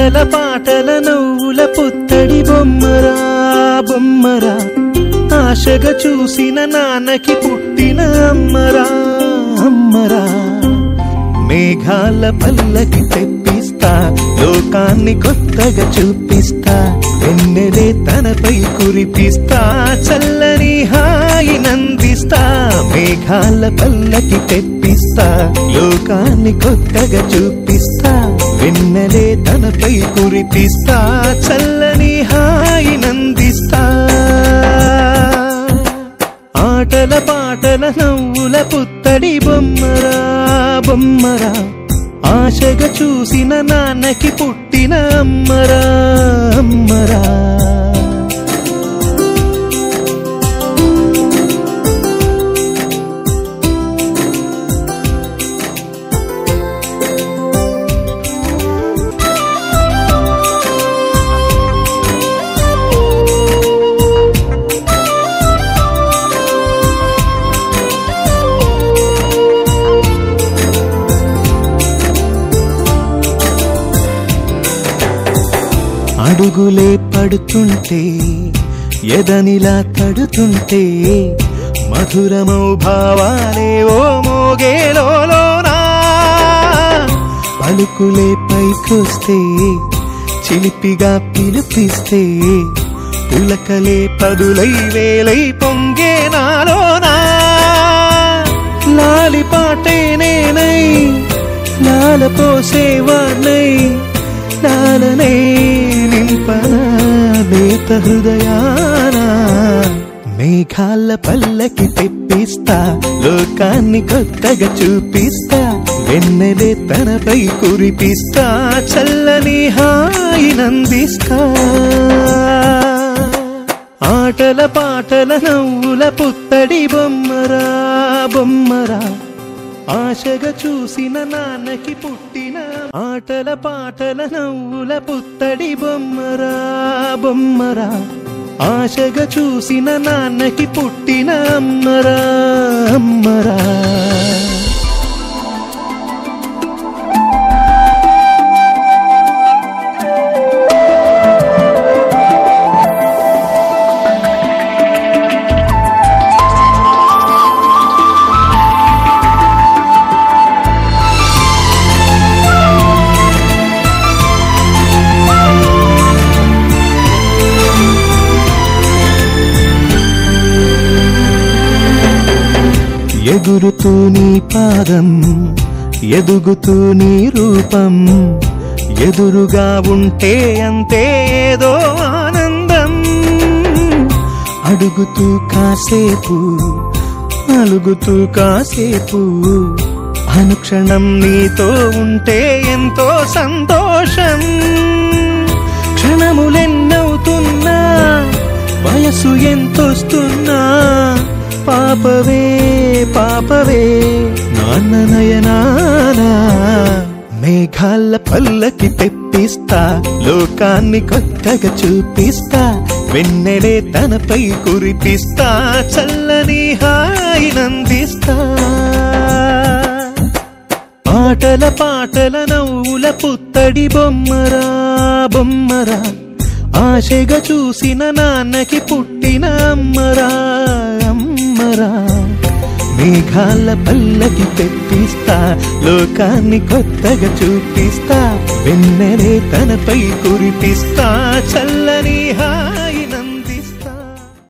ఆటల పాటల నవ్వుల పుత్తడి బొమ్మరా బొమ్మరా, ఆశగా చూసిన నాన్నకి పుట్టిన అమ్మరా అమ్మరా. మేఘాల పల్లకి తెప్పిస్తా, లోకాన్ని కొత్తగా చూపిస్తా, వెన్నెలే తనపై కురిపిస్తా, చల్లని హాయి నందిస్తా. మేఘాల పల్లకి తెప్పిస్తా, లోకాన్ని కొత్తగా చూపిస్తా, వెన్నెలే తనపై కురిపిస్తా, చల్లని హాయి నందిస్తా. ఆటల పాటల నవ్వుల పుత్తడి బొమ్మరా బొమ్మరా, ఆశగా చూసిన నాన్నకి పుట్టిన అమ్మరా అమ్మరా. అడుగులే పడుతుంటే ఎదనిలా తడుతుంటే, మధురమౌ భావాలే ఓ మోగేలోనా. పలుకులే పైకొస్తే చిలిపిగా పిలిపిస్తే, పులకలే పదులై వేలై పొంగే నాలోనా. లాలి పాటే నేనై లాల పోసేవాణ్ణై, లాలనే నింపనా నేత హృదయానా. మేఘాల పల్లకి తెప్పిస్తా, లోకాన్ని కొత్తగా చూపిస్తా, వెన్నెలే తనపై కురిపిస్తా, చల్లని హాయి నందిస్తా. ఆటల పాటల నవ్వుల పుత్తడి బొమ్మరా బొమ్మరా, ఆశగా చూసిన నాన్నకి పుట్టిన. ఆటల పాటల నవ్వుల పుత్తడి బొమ్మరా బొమ్మరా, ఆశగా చూసిన నాన్నకి పుట్టిన అమ్మరా అమ్మరా. ఎగురుతూ నీ పాదం, ఎదుగుతూ నీ రూపం, ఎదురుగా ఉంటే అంతే ఏదో ఆనందం. అడుగుతూ కాసేపు అలుగుతూ కాసేపు, అనుక్షణం నీతో ఉంటే ఎంతో సంతోషం. క్షణములెన్నవుతున్నా, వయసు ఎంతొస్తున్నా, పాపవే పాపవే నాన్న నయనానా. మేఘాల పల్లకి తెప్పిస్తా, లోకాన్ని కొత్తగా చూపిస్తా, వెన్నెలే తనపై కురిపిస్తా, చల్లని హాయి నందిస్తా. ఆటల పాటల నవ్వుల పుత్తడి బొమ్మరా బొమ్మరా, ఆశగా చూసిన నాన్నకి పుట్టిన అమ్మరా అమ్మరా. మేఘాల పల్లకి తెప్పిస్తా, లోకాన్ని కొత్తగా చూపిస్తా, వెన్నెలే తనపై కురిపిస్తా, చల్లని హాయి